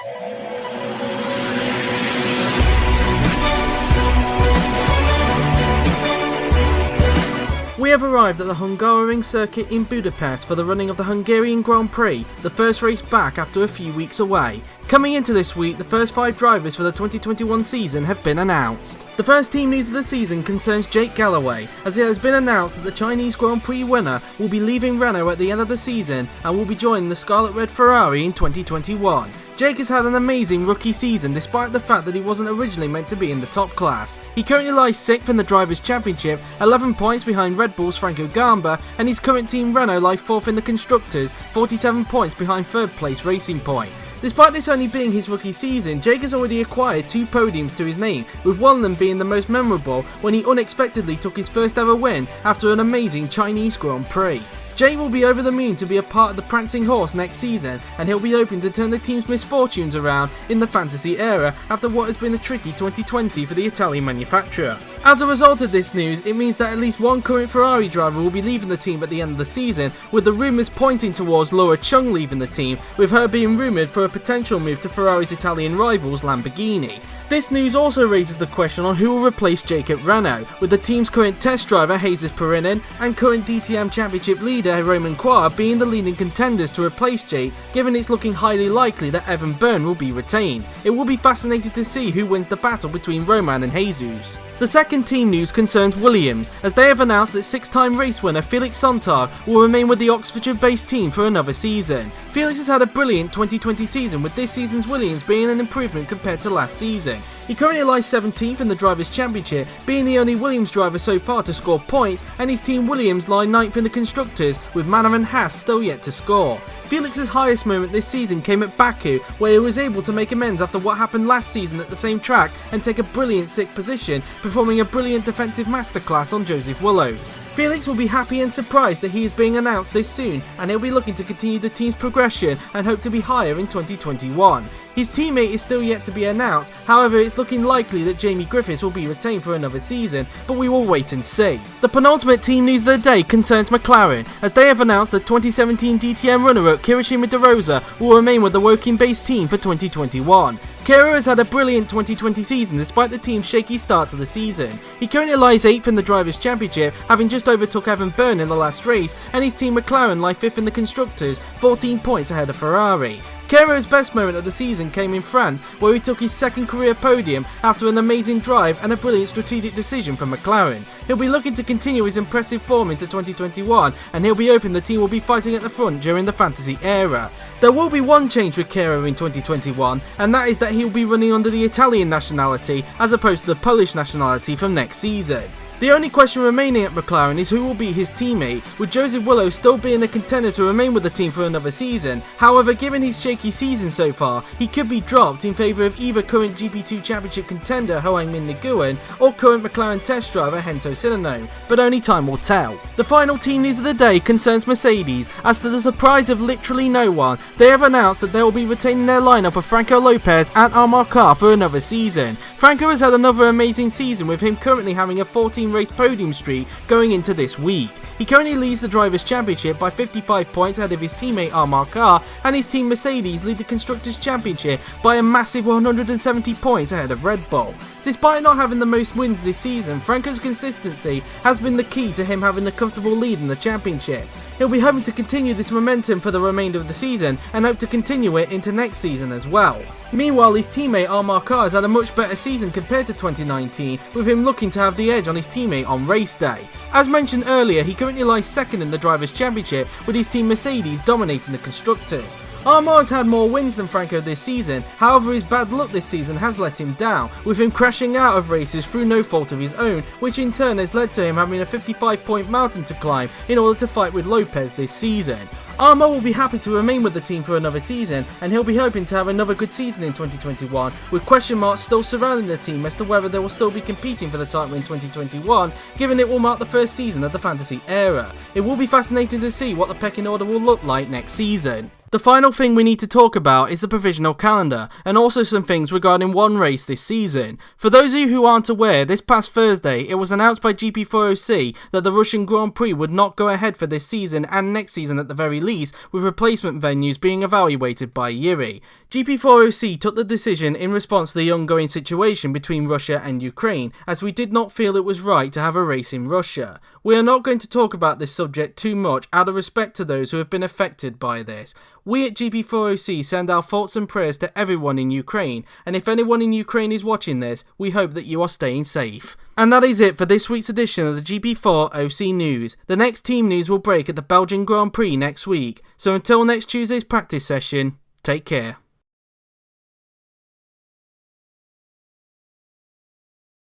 We have arrived at the Hungaroring circuit in Budapest for the running of the Hungarian Grand Prix, the first race back after a few weeks away. Coming into this week, the first 5 drivers for the 2021 season have been announced. The first team news of the season concerns Jake Galloway, as it has been announced that the Chinese Grand Prix winner will be leaving Renault at the end of the season and will be joining the Scarlet Red Ferrari in 2021. Jake has had an amazing rookie season despite the fact that he wasn't originally meant to be in the top class. He currently lies 6th in the Drivers' Championship, 11 points behind Red Bull's Franco Gamba, and his current team Renault lie 4th in the Constructors, 47 points behind 3rd place Racing Point. Despite this only being his rookie season, Jake has already acquired 2 podiums to his name, with one of them being the most memorable when he unexpectedly took his first ever win after an amazing Chinese Grand Prix. Jake will be over the moon to be a part of the prancing horse next season, and he'll be hoping to turn the team's misfortunes around in the fantasy era after what has been a tricky 2020 for the Italian manufacturer. As a result of this news, it means that at least one current Ferrari driver will be leaving the team at the end of the season, with the rumours pointing towards Laura Chung leaving the team, with her being rumoured for a potential move to Ferrari's Italian rivals Lamborghini. This news also raises the question on who will replace Jake at Renault, with the team's current test driver Jesus Perinen and current DTM Championship leader Romain Grosjean being the leading contenders to replace Jake, given it's looking highly likely that Evan Byrne will be retained. It will be fascinating to see who wins the battle between Romain and Jesus. The second team news concerns Williams, as they have announced that 6-time race winner Felix Sontag will remain with the Oxfordshire-based team for another season. Felix has had a brilliant 2020 season, with this season's Williams being an improvement compared to last season. He currently lies 17th in the Drivers' Championship, being the only Williams driver so far to score points, and his team Williams lie 9th in the Constructors, with Manor and Haas still yet to score. Felix's highest moment this season came at Baku, where he was able to make amends after what happened last season at the same track and take a brilliant 6th position, performing a brilliant defensive masterclass on Joseph Willow. Felix will be happy and surprised that he is being announced this soon, and he'll be looking to continue the team's progression and hope to be higher in 2021. His teammate is still yet to be announced, however it's looking likely that Jamie Griffiths will be retained for another season, but we will wait and see. The penultimate team news of the day concerns McLaren, as they have announced that 2017 DTM runner-up Kirishima De Rosa will remain with the Woking-based team for 2021. Kira has had a brilliant 2020 season despite the team's shaky start to the season. He currently lies 8th in the Drivers' Championship, having just overtook Evan Byrne in the last race, and his team McLaren lie 5th in the Constructors, 14 points ahead of Ferrari. Kero's best moment of the season came in France, where he took his 2nd career podium after an amazing drive and a brilliant strategic decision from McLaren. He'll be looking to continue his impressive form into 2021, and he'll be hoping the team will be fighting at the front during the fantasy era. There will be one change with Kero in 2021, and that is that he'll be running under the Italian nationality as opposed to the Polish nationality from next season. The only question remaining at McLaren is who will be his teammate, with Joseph Willow still being a contender to remain with the team for another season. However, given his shaky season so far, he could be dropped in favour of either current GP2 Championship contender Ho-Ang-Min Nguyen or current McLaren test driver Hento Sinano, but only time will tell. The final team news of the day concerns Mercedes, as to the surprise of literally no one, they have announced that they will be retaining their lineup of Franco Lopez and Amar Kar for another season. Franco has had another amazing season, with him currently having a 14-race podium streak going into this week. He currently leads the Drivers' Championship by 55 points ahead of his teammate Amar Kar, and his team Mercedes lead the Constructors' Championship by a massive 170 points ahead of Red Bull. Despite not having the most wins this season, Franco's consistency has been the key to him having a comfortable lead in the championship. He'll be hoping to continue this momentum for the remainder of the season and hope to continue it into next season as well. Meanwhile, his teammate Amar Kar has had a much better season compared to 2019, with him looking to have the edge on his teammate on race day. As mentioned earlier, he currently lies 2nd in the Drivers' Championship, with his team Mercedes dominating the Constructors. Amar has had more wins than Franco this season, however his bad luck this season has let him down, with him crashing out of races through no fault of his own, which in turn has led to him having a 55-point mountain to climb in order to fight with Lopez this season. Amar will be happy to remain with the team for another season, and he'll be hoping to have another good season in 2021, with question marks still surrounding the team as to whether they will still be competing for the title in 2021, given it will mark the first season of the fantasy era. It will be fascinating to see what the pecking order will look like next season. The final thing we need to talk about is the provisional calendar, and also some things regarding one race this season. For those of you who aren't aware, this past Thursday it was announced by GP4OC that the Russian Grand Prix would not go ahead for this season and next season at the very least, with replacement venues being evaluated by Yuri. GP4OC took the decision in response to the ongoing situation between Russia and Ukraine, as we did not feel it was right to have a race in Russia. We are not going to talk about this subject too much out of respect to those who have been affected by this. We at GP4OC send our thoughts and prayers to everyone in Ukraine, and if anyone in Ukraine is watching this, we hope that you are staying safe. And that is it for this week's edition of the GP4OC News. The next team news will break at the Belgian Grand Prix next week, so until next Tuesday's practice session, take care.